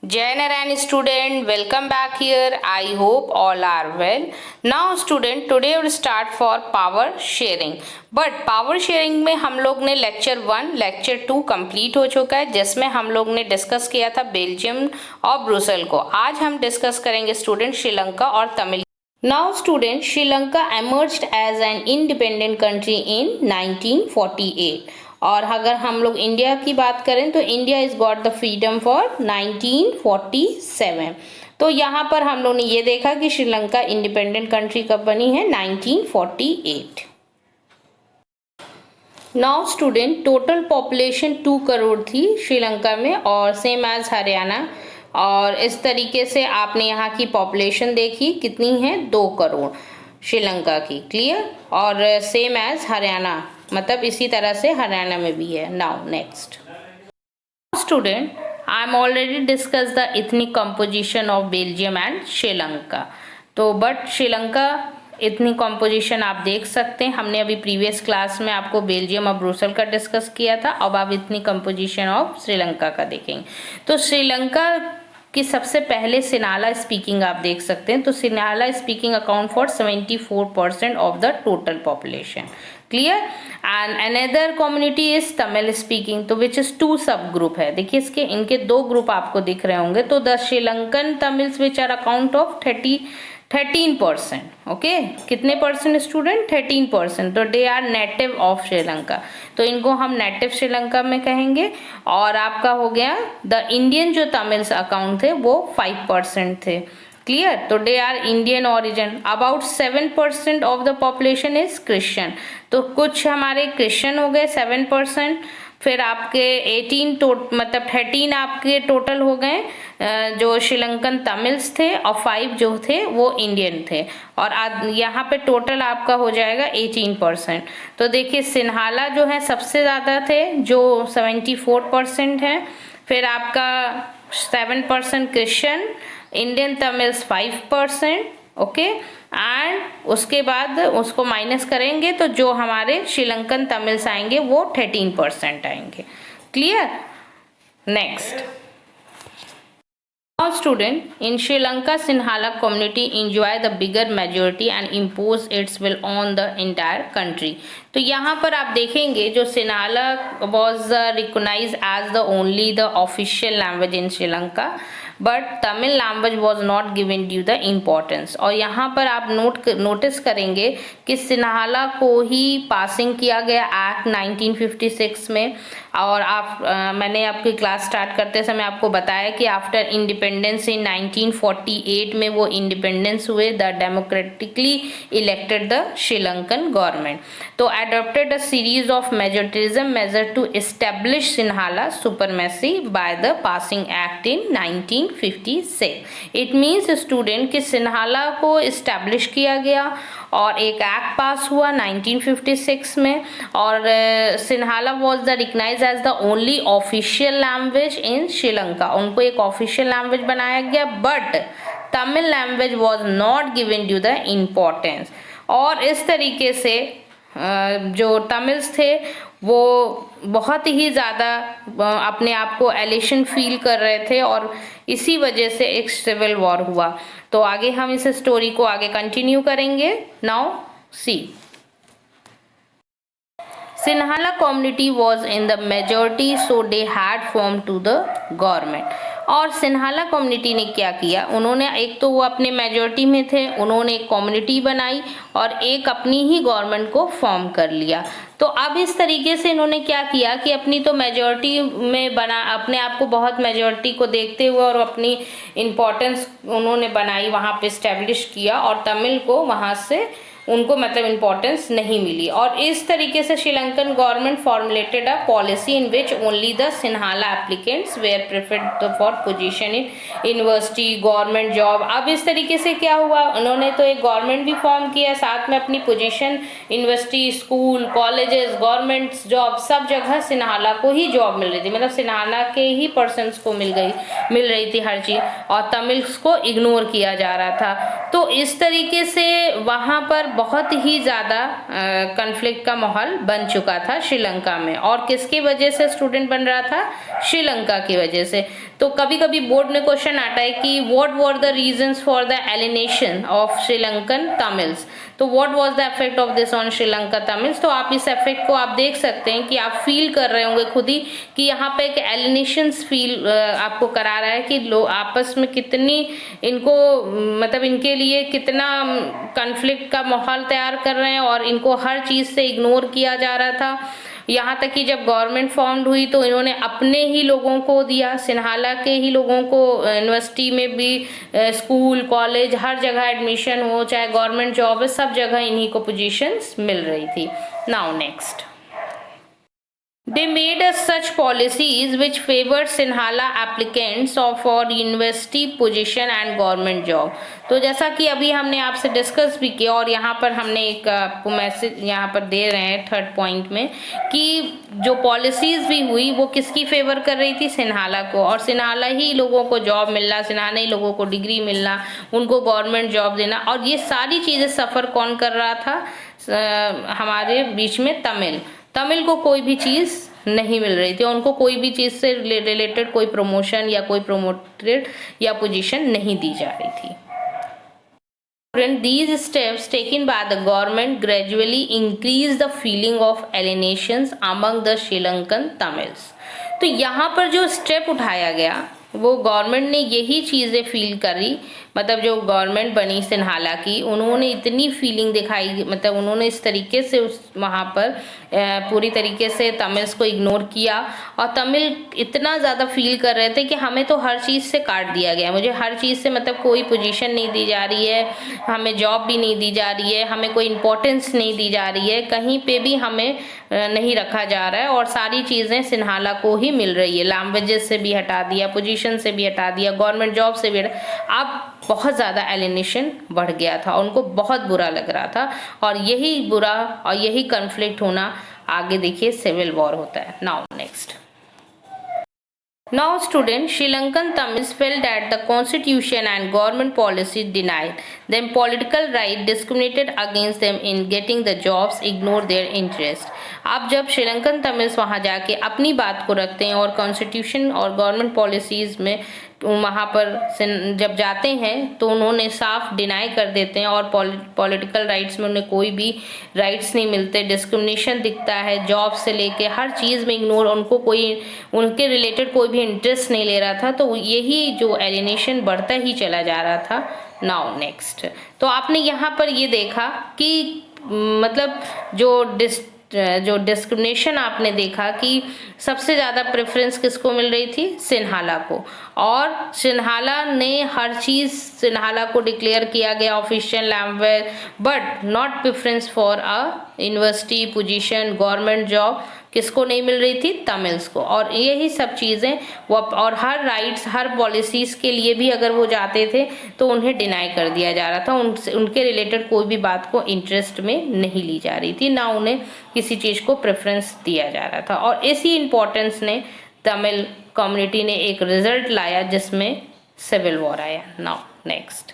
Jai Narayan student, welcome back here. I hope all are well. Now student, today we'll start for power sharing. But power sharing में हम लोग ने lecture 1, lecture 2 complete हो चुका है, जिसमें हम लोग ने डिस्कस किया था बेल्जियम और ब्रुसेल को। आज हम डिस्कस करेंगे स्टूडेंट श्रीलंका और Tamil. Now student, Sri Lanka emerged as an independent country in 1948 और अगर हम लोग इंडिया की बात करें तो India is got the freedom for 1947। तो यहाँ पर हम लोग ने ये देखा कि श्रीलंका इंडिपेंडेंट कंट्री कब बनी है, 1948। Now student, total population 2 crore थी श्रीलंका में और सेम एज हरियाणा। और इस तरीके से आपने यहाँ की पॉपुलेशन देखी कितनी है, 2 करोड़ श्रीलंका की। क्लियर? और सेम एज हरियाणा, मतलब इसी तरह से हरियाणा में भी है। Now next student, I am already discuss the ethnic composition of Belgium and Sri Lanka. तो बट श्रीलंका इतनी कंपोजिशन आप देख सकते हैं, हमने अभी प्रीवियस क्लास में आपको बेल्जियम और ब्रुसेल का डिस्कस किया था। अब आप इतनी कंपोजिशन ऑफ श्रीलंका का देखेंगे। तो श्रीलंका कि सबसे पहले सिन्हाला स्पीकिंग आप देख सकते हैं। तो Sinhala speaking account for 74% of the total population. Clear? And another community is Tamil speaking, तो विच इज 2 सब ग्रुप है। देखिए इसके इनके 2 ग्रुप आपको दिख रहे होंगे। तो the Sri Lankan Tamils which are account of 13%। Okay, कितने परसेंट स्टूडेंट? 13%। तो they are native of Sri Lanka, तो इनको हम नेटिव श्रीलंका में कहेंगे। और आपका हो गया द इंडियन जो तमिल्स अकाउंट थे वो 5% थे। क्लियर? तो they are Indian origin. About 7% of the population is Christian, तो कुछ हमारे क्रिश्चियन हो गए 7%। फिर आपके 13 आपके टोटल हो गए जो श्रीलंकन तमिल्स थे और 5 जो थे वो इंडियन थे। और यहाँ पे टोटल आपका हो जाएगा 18%। तो देखिए सिन्हाला जो है सबसे ज़्यादा थे जो 74% है। फिर आपका 7% Christian, Indian Tamils 5%। Okay, and उसके बाद उसको माइनस करेंगे तो जो हमारे श्रीलंकन तमिल्स आएंगे वो 13% आएंगे। Clear? Next Now student, in Sri Lanka, Sinhala community enjoy the bigger majority and impose its will on the entire country. तो यहाँ पर आप देखेंगे जो Sinhala was recognized as the only the official language in Sri Lanka, but Tamil language was not given due the importance. और यहाँ पर आप नोटिस करेंगे कि सिन्हाला को ही पासिंग किया गया एक्ट 1956 में। और मैंने आपकी क्लास स्टार्ट करते समय आपको बताया कि आफ्टर इंडिपेंडेंस इन 1948 में वो इंडिपेंडेंस हुए, the democratically elected the Sri Lankan government. तो adopted a series of majoritism measure to establish Sinhala supremacy by the passing act in 1956. It means student कि सिन्हाला को establish किया गया और एक एक्ट पास हुआ 1956 में। और Sinhala was the recognized as the only official language in Sri Lanka, उनको एक ऑफिशियल लैंग्वेज बनाया गया, but Tamil language was not given due the importance। और इस तरीके से जो तमिल्स थे वो बहुत ही ज़्यादा अपने आप को एलिशन फील कर रहे थे और इसी वजह से एक सिविल वॉर हुआ। तो आगे हम इस स्टोरी को आगे कंटिन्यू करेंगे। Now see, Sinhala community was in the majority so they had form to the government. और सिन्हाला कम्युनिटी ने क्या किया, उन्होंने एक तो वो अपने मेजॉरिटी में थे, उन्होंने एक कम्युनिटी बनाई और एक अपनी ही गवर्नमेंट को फॉर्म कर लिया। तो अब इस तरीके से इन्होंने क्या किया कि अपनी तो मेजॉरिटी में बना, अपने आप को बहुत मेजॉरिटी को देखते हुए और अपनी इम्पोर्टेंस उन्होंने बनाई, वहाँ पे इस्टेब्लिश किया, और तमिल को वहाँ से उनको मतलब इम्पोर्टेंस नहीं मिली। और इस तरीके से Sri Lankan government formulated a policy in which only the Sinhala applicants were preferred for position in university, government job. अब इस तरीके से क्या हुआ, उन्होंने तो एक गवर्नमेंट भी फॉर्म किया, साथ में अपनी position university, school, colleges, government job, सब जगह सिन्हाला को ही जॉब मिल रही थी, मतलब सिन्हाला के ही पर्सनस को मिल रही थी हर चीज़, और तमिल्स को इग्नोर किया जा रहा था। तो इस तरीके से वहाँ पर बहुत ही ज़्यादा कॉन्फ्लिक्ट का माहौल बन चुका था श्रीलंका में। और किसकी वजह से स्टूडेंट बन रहा था? श्रीलंका की वजह से। तो कभी कभी बोर्ड में क्वेश्चन आता है कि what were the reasons for the alienation of Sri Lankan Tamils. तो what was the effect of this on Sri Lanka Tamils. तो आप इस इफेक्ट को आप देख सकते हैं कि आप फील कर रहे होंगे खुद ही कि यहाँ पे एक एलिनेशन फील आपको करा रहा है कि लोग आपस में कितनी इनको मतलब इनके लिए कितना कॉन्फ्लिक्ट का माहौल तैयार कर रहे हैं और इनको हर चीज़ से इग्नोर किया जा रहा था। यहाँ तक कि जब गवर्नमेंट फॉर्म्ड हुई तो इन्होंने अपने ही लोगों को दिया, सिन्हाला के ही लोगों को यूनिवर्सिटी में भी, स्कूल कॉलेज हर जगह एडमिशन हो, चाहे गवर्नमेंट जॉब है, सब जगह इन्हीं को पोजीशंस मिल रही थी। Now next, they made as such policies which favored Sinhala applicants for university position and government job। तो जैसा कि अभी हमने आपसे डिस्कस भी किया और यहाँ पर हमने एक आपको मैसेज यहाँ पर दे रहे हैं थर्ड पॉइंट में कि जो पॉलिसीज भी हुई वो किसकी फेवर कर रही थी? सिन्हाला को। और सिन्हाला ही लोगों को जॉब मिलना, सिन्हाला ही लोगों को डिग्री मिलना, उनको गवर्नमेंट जॉब देना, और ये सारी चीज़ें सफ़र कौन कर रहा था? हमारे बीच में तमिल को कोई भी चीज़ नहीं मिल रही थी, उनको कोई भी चीज़ से रिलेटेड कोई प्रमोशन या कोई प्रमोटेड या पोजीशन नहीं दी जा रही थी। These steps taken by the government gradually increased the feeling of alienations among the Sri Lankan Tamils। तो यहाँ पर जो स्टेप उठाया गया वो गवर्नमेंट ने यही चीज़ें फील करी, मतलब जो गवर्नमेंट बनी सिन्हाला की, उन्होंने इतनी फीलिंग दिखाई, मतलब उन्होंने इस तरीके से उस वहाँ पर पूरी तरीके से तमिल्स को इग्नोर किया और तमिल इतना ज़्यादा फील कर रहे थे कि हमें तो हर चीज़ से काट दिया गया, मुझे हर चीज़ से मतलब कोई पोजीशन नहीं दी जा रही है, हमें जॉब भी नहीं दी जा रही है, हमें कोई इम्पोर्टेंस नहीं दी जा रही है, कहीं पे भी हमें नहीं रखा जा रहा है और सारी चीज़ें सिन्हाला को ही मिल रही है। लैंग्वेजेस से भी हटा दिया, पोजीशन से भी हटा दिया, गवर्नमेंट जॉब से भी अब बहुत ज़्यादा एलिनेशन बढ़ गया था, उनको बहुत बुरा लग रहा था और यही बुरा और यही कॉन्फ्लिक्ट होना आगे देखिए सिविल वॉर होता है। Now next, now students, Sri Lankan Tamils felt that the constitution and government policy denied them political right, discriminated against them in getting the jobs, ignored their interest। अब जब Sri Lankan Tamils वहाँ जाके अपनी बात को रखते हैं और कॉन्स्टिट्यूशन और गवर्नमेंट पॉलिसीज़ में वहाँ पर जब जाते हैं तो उन्होंने साफ डिनाई कर देते हैं और पॉलिटिकल राइट्स में उन्हें कोई भी राइट्स नहीं मिलते, डिस्क्रिमिनेशन दिखता है, जॉब से लेके हर चीज़ में इग्नोर, उनको कोई उनके रिलेटेड कोई भी इंटरेस्ट नहीं ले रहा था, तो यही जो एलिनेशन बढ़ता ही चला जा रहा था। नाउ नेक्स्ट, तो आपने यहाँ पर ये देखा कि मतलब जो डिस्क्रिमिनेशन आपने देखा कि सबसे ज़्यादा प्रेफरेंस किसको मिल रही थी? सिन्हाला को। और सिन्हाला ने हर चीज़ सिन्हाला को डिक्लेयर किया गया official language, but not preference for a university position, government job किसको नहीं मिल रही थी? तमिल्स को। और यही सब चीज़ें वो और हर राइट्स हर पॉलिसीज़ के लिए भी अगर वो जाते थे तो उन्हें डिनाई कर दिया जा रहा था, उनके रिलेटेड कोई भी बात को इंटरेस्ट में नहीं ली जा रही थी, ना उन्हें किसी चीज़ को प्रेफरेंस दिया जा रहा था। और इसी इम्पोर्टेंस ने तमिल कम्युनिटी ने एक रिजल्ट लाया जिसमें सिविल वॉर आया। Now next,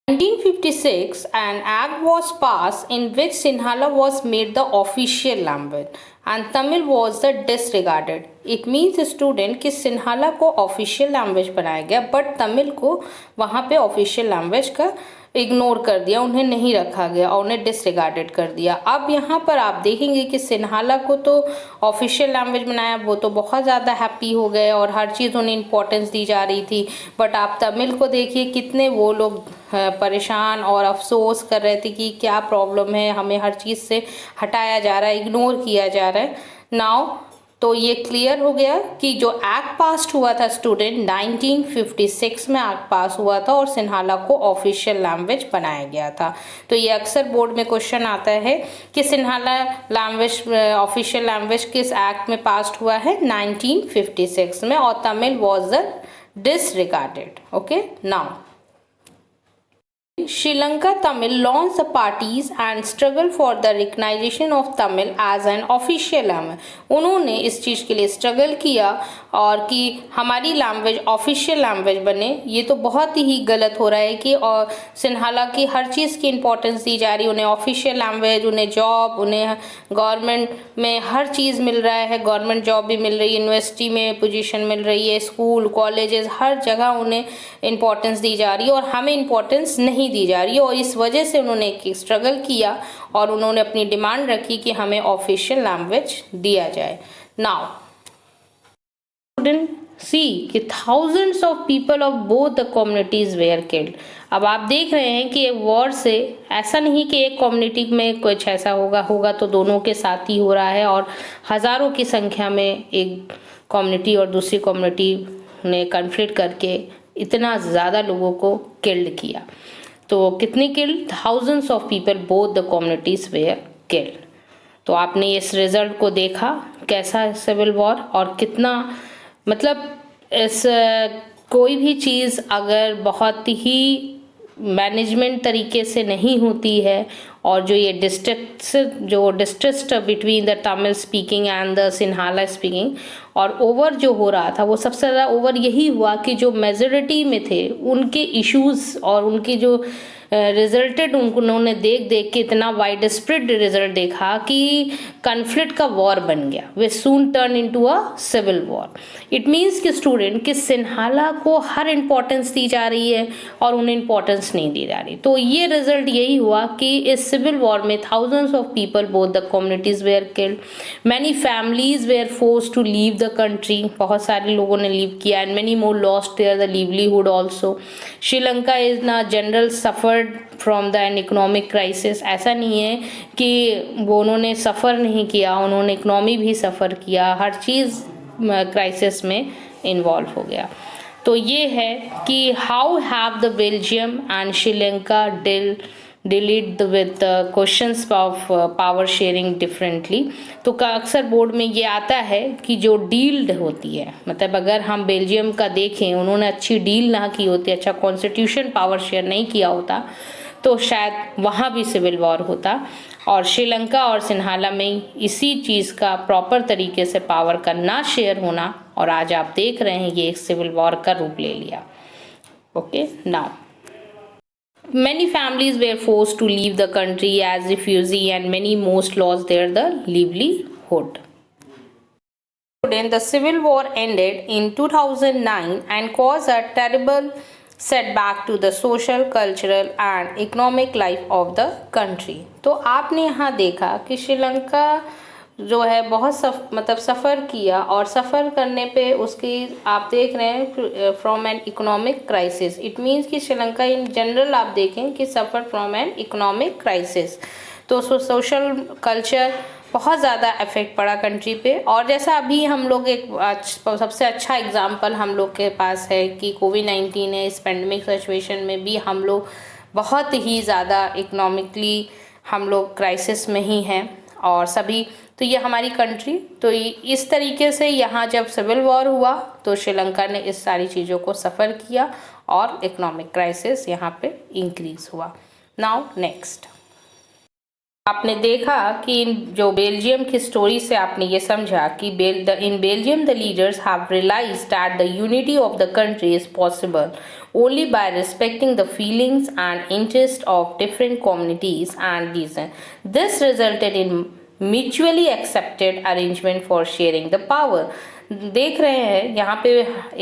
1956 an act was passed in which Sinhala was made the official language and Tamil was the disregarded। It means student कि सिन्हाला को ऑफिशियल लैंग्वेज बनाया गया बट तमिल को वहाँ पे ऑफिशियल लैंग्वेज का इग्नोर कर दिया, उन्हें नहीं रखा गया और उन्हें डिसरिगार्डेड कर दिया। अब यहाँ पर आप देखेंगे कि सिन्हाला को तो ऑफिशियल लैंग्वेज बनाया, वो तो बहुत ज़्यादा हैप्पी हो गए और हर चीज़ उन्हें इम्पोर्टेंस दी जा रही थी, बट आप तमिल को देखिए कितने वो लोग परेशान और अफसोस कर रहे थे कि क्या प्रॉब्लम है, हमें हर चीज़ से हटाया जा रहा है, इग्नोर किया जा रहा है। नाउ तो ये क्लियर हो गया कि जो एक्ट पास हुआ था स्टूडेंट 1956 में एक्ट पास हुआ था और सिन्हाला को ऑफिशियल लैंग्वेज बनाया गया था। तो ये अक्सर बोर्ड में क्वेश्चन आता है कि सिन्हाला लैंग्वेज ऑफिशियल लैंग्वेज किस एक्ट में पास हुआ है? 1956 में, और Tamil was the disregarded. Okay, now Sri Lanka Tamil launched the parties and struggled for the recognition of Tamil as an official language। उन्होंने इस चीज़ के लिए स्ट्रगल किया और कि हमारी लैंग्वेज ऑफिशियल लैंग्वेज बने, ये तो बहुत ही गलत हो रहा है कि और सिन्हाला की हर चीज़ की इम्पोर्टेंस दी जा रही है, उन्हें ऑफिशियल लैंग्वेज, उन्हें जॉब, उन्हें गवर्नमेंट में हर चीज़ मिल रहा है, गवर्नमेंट जॉब भी मिल रही है, यूनिवर्सिटी में पोजीशन मिल रही है, स्कूल कॉलेजेस हर जगह उन्हें इम्पोर्टेंस दी जा रही है और हमें इम्पोर्टेंस नहीं दी जा रही है। और इस वजह से उन्होंने एक स्ट्रगल किया और उन्होंने अपनी डिमांड रखी कि हमें ऑफिशियल लैंग्वेज दिया जाए। नाउ स्टूडेंट सी कि thousands of people of both the communities were killed। अब आप देख रहे हैं कि वॉर से ऐसा नहीं कि एक कम्युनिटी में कुछ ऐसा होगा तो दोनों के साथ ही हो रहा है, और हज़ारों की संख्या में एक कम्युनिटी और दूसरी कम्युनिटी ने कन्फ्लिक्ट करके इतना ज़्यादा लोगों को किल्ड किया। तो कितनी killed? thousands of people both the communities were killed। तो आपने इस रिज़ल्ट को देखा कैसा सिविल वॉर, और कितना मतलब इस कोई भी चीज़ अगर बहुत ही मैनेजमेंट तरीके से नहीं होती है, और जो ये distrust between the Tamil speaking and the Sinhala speaking, और ओवर जो हो रहा था वो सबसे ज़्यादा ओवर यही हुआ कि जो मेजॉरिटी में थे उनके इश्यूज़ और उनकी जो रिजल्टेड उन्होंने देख के इतना वाइड स्प्रेड रिजल्ट देखा कि कन्फ्लिक्ट का वॉर बन गया, way soon turn into a civil war. It means कि स्टूडेंट कि सिन्हाला को हर इम्पोर्टेंस दी जा रही है और उन्हें इम्पोर्टेंस नहीं दी जा रही। तो ये रिजल्ट यही हुआ कि इस सिविल वॉर में thousands of people both the communities were killed, many families were forced to leave the country, बहुत सारे लोगों ने लीव किया, and many more lost their the livelihood also। Sri Lanka is ना general suffered from the an economic crisis. ऐसा नहीं है कि वो उन्होंने सफ़र नहीं किया, उन्होंने इकोनॉमी भी सफ़र किया, हर चीज़ क्राइसिस में इन्वॉल्व हो गया। तो ये है कि how have the Belgium and Sri Lanka dealt with questions of power sharing differently. तो अक्सर बोर्ड में ये आता है कि जो डील्ड होती है, मतलब अगर हम बेल्जियम का देखें, उन्होंने अच्छी डील ना की होती, अच्छा कॉन्स्टिट्यूशन पावर शेयर नहीं किया होता, तो शायद वहाँ भी सिविल वॉर होता। और श्रीलंका और सिन्हाला में इसी चीज़ का प्रॉपर तरीके से पावर का ना शेयर होना, और आज आप देख रहे हैं ये एक सिविल वॉर का रूप ले लिया। Okay, now many families were forced to leave the country as refugee and many most lost their the livelihood. The civil war ended in 2009 and caused a terrible setback to the social, cultural and economic life of the country। तो आपने यहाँ देखा कि श्रीलंका जो है बहुत सफ़र किया, और सफ़र करने पे उसकी आप देख रहे हैं from N economic crisis. It means कि श्रीलंका इन जनरल आप देखें कि suffer from N economic crisis. तो सोशल कल्चर बहुत ज़्यादा इफेक्ट पड़ा कंट्री पे। और जैसा अभी हम लोग एक सबसे अच्छा एग्जांपल हम लोग के पास है कि कोविड-19 है, इस पेंडेमिक सिचुएशन में भी हम लोग बहुत ही ज़्यादा इकोनॉमिकली हम लोग क्राइसिस में ही हैं, और सभी तो ये हमारी कंट्री, तो इस तरीके से यहाँ जब सिविल वॉर हुआ तो श्रीलंका ने इस सारी चीज़ों को सफ़र किया और इकोनॉमिक क्राइसिस यहाँ पे इंक्रीज हुआ। नाउ नेक्स्ट, आपने देखा कि जो बेल्जियम की स्टोरी से आपने ये समझा कि in Belgium the leaders have realised that the unity of the country is possible only by respecting the feelings and interests of different communities and regions. This resulted in mutually accepted arrangement for sharing the power। देख रहे हैं यहाँ पे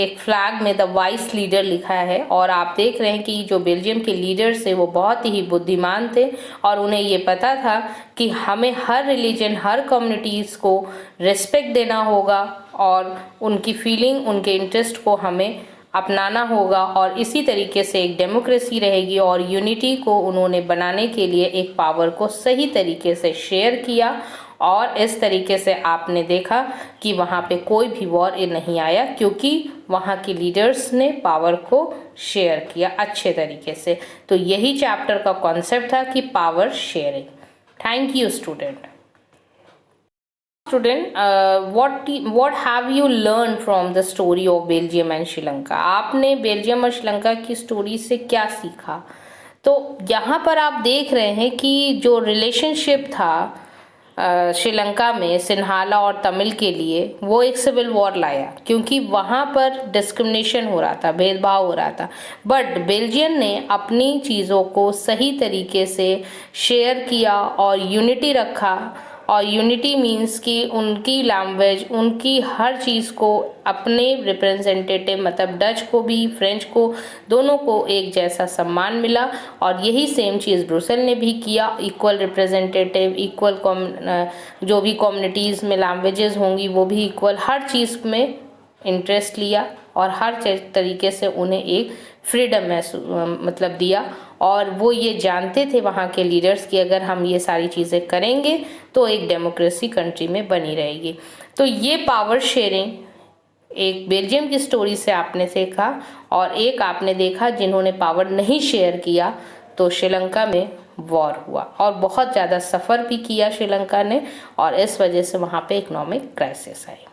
एक flag में the vice leader लिखा है, और आप देख रहे हैं कि जो बेल्जियम के लीडर्स थे वो बहुत ही बुद्धिमान थे, और उन्हें ये पता था कि हमें हर रिलीजन, हर कम्युनिटीज़ को रिस्पेक्ट देना होगा, और उनकी फीलिंग, उनके इंटरेस्ट को हमें अपनाना होगा, और इसी तरीके से एक डेमोक्रेसी रहेगी। और यूनिटी को उन्होंने बनाने के लिए एक पावर को सही तरीके से शेयर किया, और इस तरीके से आपने देखा कि वहाँ पे कोई भी वॉर नहीं आया, क्योंकि वहाँ के लीडर्स ने पावर को शेयर किया अच्छे तरीके से। तो यही चैप्टर का कॉन्सेप्ट था कि power sharing. Thank you student. Student, what have you learned from the story of Belgium and Sri Lanka? आपने बेल्जियम और श्रीलंका की स्टोरी से क्या सीखा? तो यहाँ पर आप देख रहे हैं कि जो रिलेशनशिप था श्रीलंका में सिन्हाला और तमिल के लिए, वो एक सिविल वॉर लाया क्योंकि वहाँ पर डिस्क्रिमिनेशन हो रहा था, भेदभाव हो रहा था। बट बेल्जियन ने अपनी चीज़ों को सही तरीके से शेयर किया और यूनिटी रखा। और यूनिटी मीन्स कि उनकी लैंग्वेज, उनकी हर चीज़ को अपने रिप्रेजेंटेटिव, मतलब डच को भी, फ्रेंच को, दोनों को एक जैसा सम्मान मिला। और यही सेम चीज़ ब्रुसेल ने भी किया, इक्वल रिप्रेजेंटेटिव, इक्वल जो भी कम्युनिटीज़ में लैंग्वेजेस होंगी वो भी इक्वल, हर चीज़ में इंटरेस्ट लिया और हर तरीके से उन्हें एक फ्रीडम मतलब दिया। और वो ये जानते थे वहाँ के लीडर्स कि अगर हम ये सारी चीज़ें करेंगे तो एक डेमोक्रेसी कंट्री में बनी रहेगी। तो ये पावर शेयरिंग एक बेल्जियम की स्टोरी से आपने सीखा, और एक आपने देखा जिन्होंने पावर नहीं शेयर किया तो श्रीलंका में वॉर हुआ और बहुत ज़्यादा सफ़र भी किया श्रीलंका ने, और इस वजह से वहाँ पे इकोनॉमिक क्राइसिस आई।